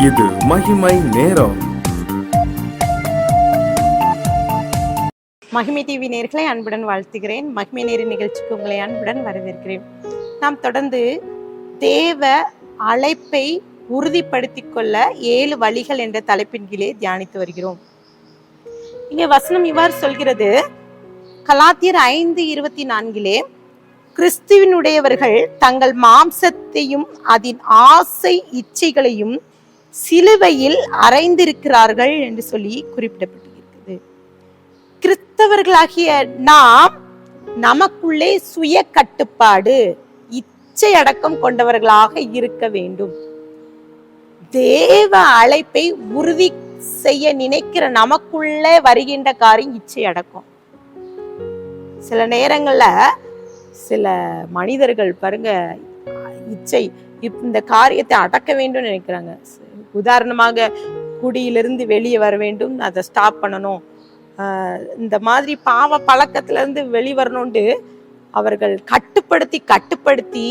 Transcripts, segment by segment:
இது மகிமை நேரம். மகிமை டிவி நேயர்களை அன்புடன் வாழ்த்துகிறேன். மகிமை நேர நிகழ்ச்சிக்கு உங்களை அன்புடன் வரவேற்கிறேன். நாம் தொடர்ந்து தேவ அழைப்பை உறுதிப்படுத்திக் கொள்ள 7 வழிகள் என்ற தலைப்பின் கீழே தியானித்து வருகிறோம். இங்கே வசனம் இவ்வாறு சொல்கிறது, கலாத்தியர் 5:24, கிறிஸ்துவினுடையவர்கள் தங்கள் மாம்சத்தையும் அதன் ஆசை இச்சைகளையும் சிலுவையில் அறைந்திருக்கிறார்கள் என்று சொல்லி குறிப்பிடப்பட்டிருக்கிறது. கிறிஸ்தவர்களாகிய நாம் நமக்குள்ளே சுய கட்டுப்பாடு, இச்சை அடக்கம் கொண்டவர்களாக இருக்க வேண்டும். தேவ அழைப்பை உறுதி செய்ய நினைக்கிற நமக்குள்ளே வருகின்ற காரியம் இச்சை அடக்கம். சில நேரங்கள்ல சில மனிதர்கள் பாருங்க, இச்சை இந்த காரியத்தை அடக்க வேண்டும் நினைக்கிறாங்க. உதாரணமாக, குடியிலிருந்து வெளியே வர வேண்டும், அதை ஸ்டாப் பண்ணணும், இந்த மாதிரி பாவ பழக்கத்துல இருந்து வெளிவரணும்னு அவர்கள் கட்டுப்படுத்தி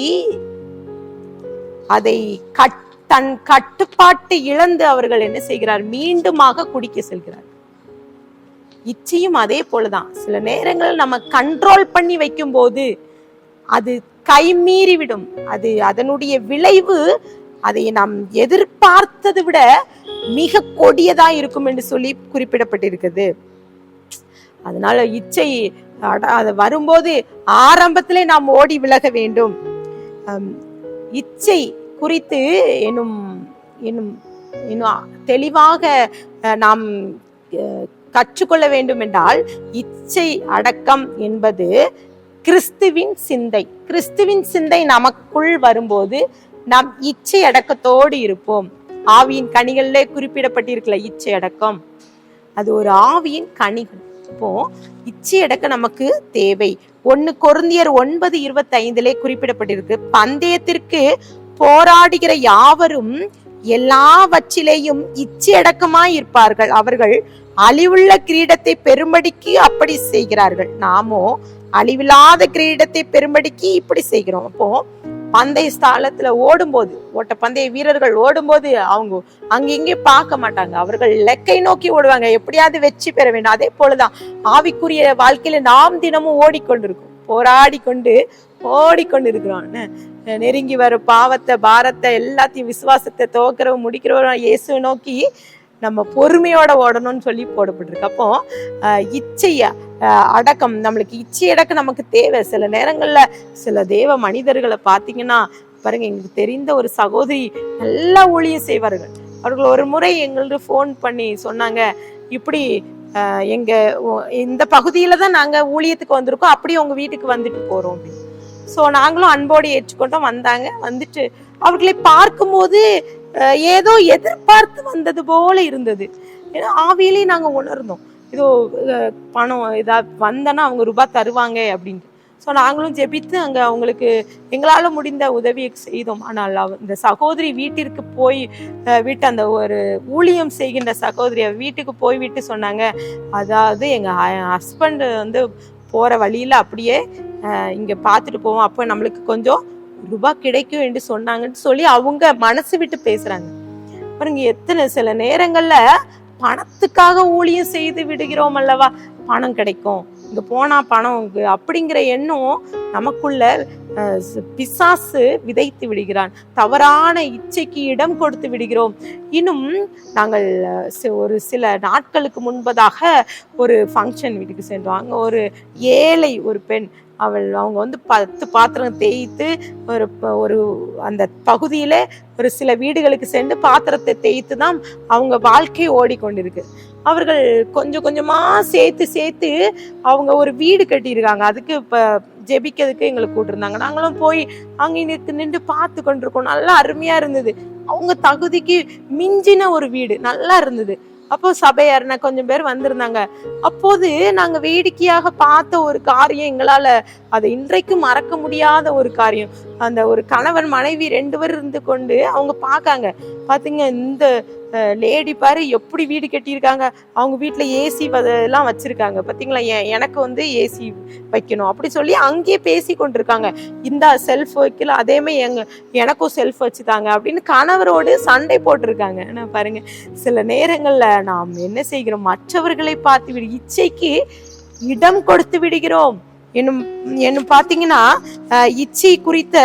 அதை தன் கட்டுப்பாட்டு இழந்து அவர்கள் என்ன செய்கிறார், மீண்டுமாக குடிக்க செல்கிறார். இச்சையும் அதே போலதான். சில நேரங்கள் நம்ம கண்ட்ரோல் பண்ணி வைக்கும் போது அது கைமீறி விடும். அது அதனுடைய விளைவு அதை நாம் எதிர்பார்த்ததை விட மிக கொடியதா இருக்கும் என்று சொல்லி குறிப்பிடப்பட்டிருக்கிறது. அதனால இச்சை அது வரும்போது ஆரம்பத்திலே நாம் ஓடி விலக வேண்டும். இச்சை குறித்து இன்னும் தெளிவாக நாம் கற்றுக்கொள்ள வேண்டும் என்றால், இச்சை அடக்கம் என்பது கிறிஸ்துவின் சிந்தை. கிறிஸ்துவின் சிந்தை நமக்குள் வரும்போது நாம் இச்சை அடக்கத்தோடு இருப்போம். ஆவியின் கனிகளிலே குறிப்பிடப்பட்டிருக்கல இச்சை அடக்கம், அது ஒரு ஆவியின் கனிகள். இப்போ இச்சை அடக்க நமக்கு தேவை. 1 கொரிந்தியர் 9:25 குறிப்பிடப்பட்டிருக்கு, பந்தயத்திற்கு போராடுகிற யாவரும் எல்லாவற்றிலேயும் இச்சை அடக்கமாய் இருப்பார்கள். அவர்கள் அழிவுள்ள கிரீடத்தை பெரும்படிக்கு அப்படி செய்கிறார்கள், நாமோ அழிவில்லாத கிரீடத்தை பெரும்படிக்கு இப்படி செய்கிறோம். அப்போ பந்தய ஸ்தாலத்துல ஓடும்போது, ஓட்ட பந்தய வீரர்கள் ஓடும்போது அவங்க அங்கிங்கே பார்க்க மாட்டாங்க, அவர்கள் இலக்கை நோக்கி ஓடுவாங்க, எப்படியாவது வெற்றி பெற வேண்டும். அதே போலதான் ஆவிக்குரிய வாழ்க்கையில நாம் தினமும் ஓடிக்கொண்டிருக்கோம், ஓடிக்கொண்டிருக்கிறோம். நெருங்கி வர பாவத்தை, பாரத்தை, எல்லாத்தையும், விசுவாசத்தை துவக்கிறவன் முடிக்கிறவன் இயேசுவை நோக்கி நம்ம பொறுமையோட ஓடணும்னு சொல்லி போடப்பட்டிருக்கு. அப்போ இச்சைய அடக்கம், நம்மளுக்கு இச்சை அடக்கம் நமக்கு தேவை. சில நேரங்கள்ல சில தேவ மனிதர்களை பார்த்தீங்கன்னா பாருங்க, எங்களுக்கு தெரிந்த ஒரு சகோதரி நல்லா ஊழியம் செய்வார்கள். அவர்கள் ஒரு முறை எங்களுக்கு ஃபோன் பண்ணி சொன்னாங்க, இப்படி எங்க இந்த பகுதியில தான் நாங்க ஊழியத்துக்கு வந்திருக்கோம், அப்படியே உங்க வீட்டுக்கு வந்துட்டு போறோம் அப்படின்னு. ஸோ நாங்களும் அன்போடு ஏற்றுக்கொண்டோம். வந்தாங்க. வந்துட்டு அவர்களை பார்க்கும்போது ஏதோ எதிர்பார்த்து வந்தது போல இருந்தது. ஏன்னா ஆவியிலே நாங்க உணர்ந்தோம், ஏதோ பணம் ஏதாவது வந்தனா அவங்க ரூபாய் தருவாங்க அப்படின்ட்டு. ஸோ நாங்களும் ஜெபித்து அங்கே அவங்களுக்கு எங்களால் முடிந்த உதவியை செய்தோம். ஆனால் இந்த சகோதரி வீட்டிற்கு போய் அந்த ஒரு ஊழியம் செய்கின்ற சகோதரி வீட்டுக்கு போய் விட்டு சொன்னாங்க, அதாவது எங்கள் ஹஸ்பண்ட் போகிற வழியில் அப்படியே இங்கே பார்த்துட்டு போவோம், அப்போ நம்மளுக்கு கொஞ்சம் ரூபாய் கிடைக்கும் என்று சொன்னாங்கன்னு சொல்லி அவங்க மனசு விட்டு பேசுறாங்க. பாருங்க, எத்தனை சில நேரங்கள்ல பணத்துக்காக ஊழியம் செய்து விடுகிறோம் அல்லவா, பணம் கிடைக்கும், இங்க போனா பணம் அப்படிங்கிற எண்ணம் நமக்குள்ள பிசாசு விதைத்து விடுகிறான். தவறான இச்சைக்கு இடம் கொடுத்து விடுகிறோம். இன்னும் நாங்கள் ஒரு சில நாட்களுக்கு முன்பதாக ஒரு ஃபங்க்ஷன் வீட்டுக்கு சென்றோம். அங்க ஒரு ஏழை ஒரு பெண், அவங்க 10 பாத்திரம் தேய்த்து ஒரு அந்த பகுதியில ஒரு சில வீடுகளுக்கு சென்று பாத்திரத்தை தேய்த்து தான் அவங்க வாழ்க்கை ஓடிக்கொண்டிருக்கு. அவர்கள் கொஞ்சம் கொஞ்சமா சேர்த்து அவங்க ஒரு வீடு கட்டியிருக்காங்க. அதுக்கு இப்ப ஜெபிக்கிறதுக்கு எங்களை கூட்டிருந்தாங்க. நாங்களும் போய் அங்க நின்று பார்த்து கொண்டிருக்கோம். நல்லா அருமையா இருந்தது. அவங்க தகுதிக்கு மிஞ்சின ஒரு வீடு நல்லா இருந்தது. அப்போ சபையார்னா கொஞ்சம் பேர் வந்திருந்தாங்க. அப்போது நாங்க வேடிக்கையாக பார்த்த ஒரு காரியம், எங்களால அதை இன்றைக்கு மறக்க முடியாத ஒரு காரியம். அந்த ஒரு கணவன் மனைவி 2 பேர் இருந்து கொண்டு அவங்க பாக்காங்க. பாத்தீங்க, இந்த லேடி பாரு எப்படி வீடு கட்டியிருக்காங்க, அவங்க வீட்டுல ஏசி எல்லாம் வச்சிருக்காங்க பாத்தீங்களா, எனக்கு வந்து ஏசி வைக்கணும் அப்படி சொல்லி அங்கேயே பேசி கொண்டிருக்காங்க. இந்த செல்ஃப் வைக்கல, அதே மாதிரி எனக்கும் செல்ஃப் வச்சுதாங்க அப்படின்னு கணவரோடு சண்டை போட்டிருக்காங்க. நான் பாருங்க, சில நேரங்கள்ல நாம் என்ன செய்கிறோம், மற்றவர்களை பார்த்து இச்சைக்கு இடம் கொடுத்து விடுகிறோம். என்னும் பாத்தீங்கன்னா இச்சை குறித்த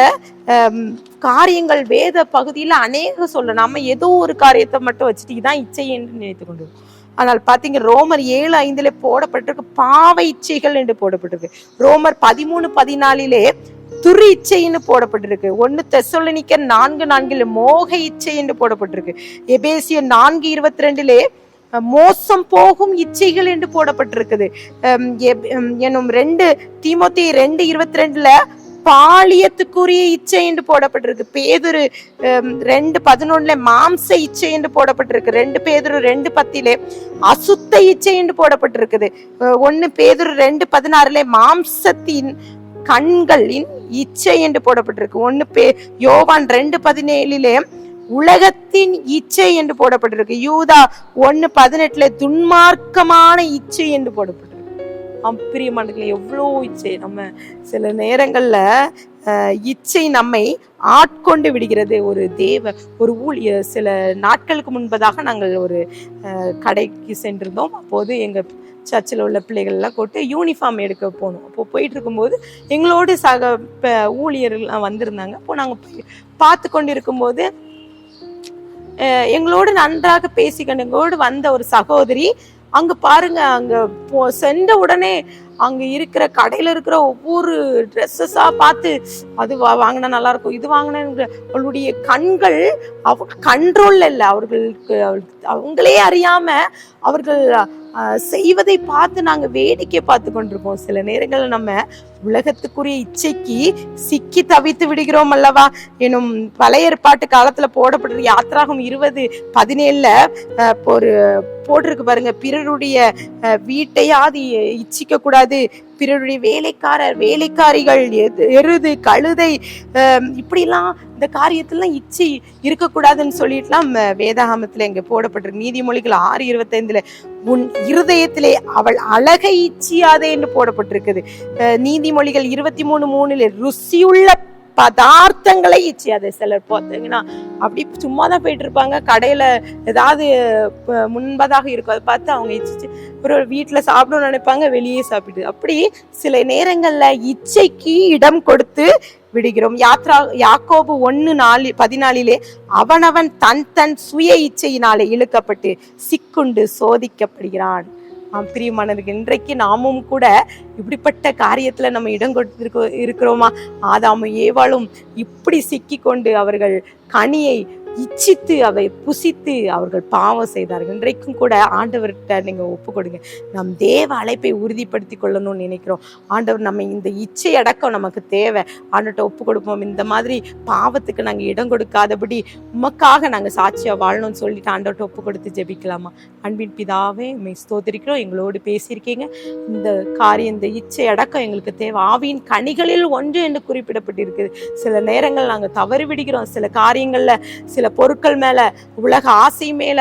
காரியங்கள் வேத பகுதியில அநேக சொல்ல, நம்ம ஏதோ ஒரு காரியத்தை மட்டும் வச்சுட்டு இதான் இச்சை என்று நினைத்து கொண்டு. ஆனால் பாத்தீங்க ரோமர் 7:5 போடப்பட்டிருக்கு பாவ இச்சைகள் என்று போடப்பட்டிருக்கு. ரோமர் 13:14 துரு இச்சைன்னு போடப்பட்டிருக்கு. 1 தெசலோனிக்கர் 4:4 மோக இச்சை என்று போடப்பட்டிருக்கு. எபேசியர் 4:22 மோசம் போகும் இச்சைகள் என்று போடப்பட்டிருக்குது. என்னும் 2 தீமோத்தேயு 2:22 பாலியத்துக்குரிய இச்சை என்று போடப்பட்டிருக்கு. பேதுரு 2:11 மாம்ச இச்சை என்று போடப்பட்டிருக்கு. 2 பேதுரு 2:10 அசுத்த இச்சை என்று போடப்பட்டிருக்குது. 1 பேதுரு 2:16 மாம்சத்தின் கண்களின் இச்சை என்று போடப்பட்டிருக்கு. 1 யோவான் 2:17 உலகத்தின் இச்சை என்று போடப்பட்டிருக்கு. யூதா 1:18 துன்மார்க்கமான இச்சை என்று போடப்பட்டிருக்கு. பிரியமானவர்களே, எவ்வளோ இச்சை! நம்ம சில நேரங்கள்ல இச்சை நம்மை ஆட்கொண்டு விடுகிறது. ஒரு ஊழியர் சில நாட்களுக்கு முன்பதாக நாங்கள் ஒரு கடைக்கு சென்றிருந்தோம். அப்போது எங்க சர்ச்சில் உள்ள பிள்ளைகள் எல்லாம் கூட்டு யூனிஃபார்ம் எடுக்க போனோம். அப்போ போயிட்டு இருக்கும்போது எங்களோடு சக ஊழியர்கள் வந்திருந்தாங்க. அப்போ நாங்கள் பார்த்து கொண்டு இருக்கும்போது எங்களோடு நன்றாக பேசிக்கொண்டு எங்களோடு வந்த ஒரு சகோதரி அங்க பாருங்க, அங்க சென்ற உடனே அங்க இருக்கிற கடையில இருக்கிற ஒவ்வொரு ட்ரெஸ்ஸஸா பார்த்து அது வாங்கினா நல்லா இருக்கும், இது வாங்கின அவளுடைய கண்கள் கண்ட்ரோல்ல இல்லை. அவங்களே அறியாம அவர்கள் செய்வதை பார்த்து நாங்க வேடிக்கை பார்த்து கொண்டிருக்கோம். சில நேரங்கள்ல நம்ம உலகத்துக்குரிய இச்சைக்கு சிக்கி தவித்து விடுகிறோம் அல்லவா. எனும் பழைய ஏற்பாட்டு காலத்துல போடப்பட்டிருக்க யாத்ராகம் 20:17 ஒரு போட்டிருக்கு பாருங்க, பிறருடைய வீட்டையாவது இச்சிக்க கூடாது, பிறருடைய வேலைக்காரிகள் எருது கழுதை இப்படிலாம் இந்த காரியத்திலாம் இச்சை இருக்கக்கூடாதுன்னு சொல்லிட்டுலாம் வேதாகமத்துல இங்க போடப்பட்டிருக்கு. நீதிமொழிகள் 6:25 உன் இருதயத்திலே அவள் அழகை இச்சியாதே என்று போடப்பட்டிருக்குது. நீதிமொழிகள் 23:3 ருசியுள்ள பதார்த்தங்களை இச்சியாதே. சிலர் பார்த்தீங்கன்னா அப்படி சும்மாதான் போயிட்டு இருப்பாங்க, கடையில ஏதாவது முன்பதாக இருக்கும், அதை பார்த்து அவங்க இச்சிச்சு ஒரு வீட்டுல சாப்பிடணும்னு நினைப்பாங்க, வெளியே சாப்பிட்டு. அப்படி சில நேரங்கள்ல இச்சைக்கு இடம் கொடுத்து விடுகிறோம். யாக்கோபு 1:14 அவனவன் தன் சுய இச்சையினாலே இழுக்கப்பட்டு சிக்குண்டு சோதிக்கப்படுகிறான். பிரியமானவர்கள், இன்றைக்கு நாமும் கூட இப்படிப்பட்ட காரியத்துல நம்ம இடம் இருக்கிறோமா? ஆதாமும் ஏவாளும் இப்படி சிக்கி கொண்டு அவர்கள் கனியை இச்சித்து அதை புசித்து அவர்கள் பாவம் செய்தார்கள். இன்றைக்கும் கூட ஆண்டவர்கிட்ட நீங்க ஒப்பு கொடுங்க. நம் தேவ அழைப்பை உறுதிப்படுத்தி கொள்ளணும்னு நினைக்கிறோம். ஆண்டவர் நம்ம இந்த இச்சை அடக்கம் நமக்கு தேவை. ஆண்டவர்கிட்ட ஒப்பு கொடுப்போம். இந்த மாதிரி பாவத்துக்கு நாங்க இடம் கொடுக்காதபடி உமக்காக நாங்க சாட்சியா வாழணும்னு சொல்லிட்டு ஆண்டவர்கிட்ட ஒப்பு கொடுத்து ஜெபிக்கலாமா? அன்பின் பிதாவே, உம்மை ஸ்தோத்திரிக்கிறோம். எங்களோடு பேசியிருக்கீங்க. இந்த காரியம், இந்த இச்சை அடக்கம் எங்களுக்கு தேவை. ஆவியின் கனிகளில் ஒன்று என்று குறிப்பிடப்பட்டிருக்குது. சில நேரங்கள் நாங்க தவறி விடுகிறோம். சில காரியங்கள்ல, சில பொருட்கள் மேல, உலக ஆசை மேல,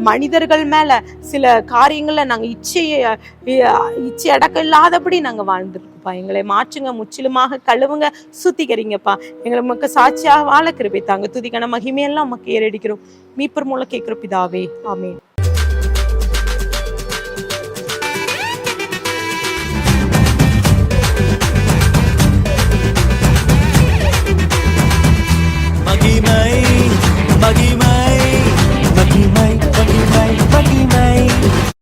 மனிதர்கள் மேல, சில காரியங்கள்ல நாங்க இச்சை அடக்கம் இல்லாதபடி நாங்க வாழ்ந்துருக்கோம்ப்பா. எங்களை மாற்றுங்க, முற்றிலுமாக கழுவுங்க, சுத்திகரிங்கப்பா. எங்களை உமக்கு சாட்சியாக வாழ கிருபை தாங்க. துதிக்கான மகிமையெல்லாம் நமக்கு ஏறடிக்கிறோம். மீட்பர் மூலம் கேட்கிற பிதாவே, ஆமென். மகிமை மகிமை மகிமை மகிமை மகிமை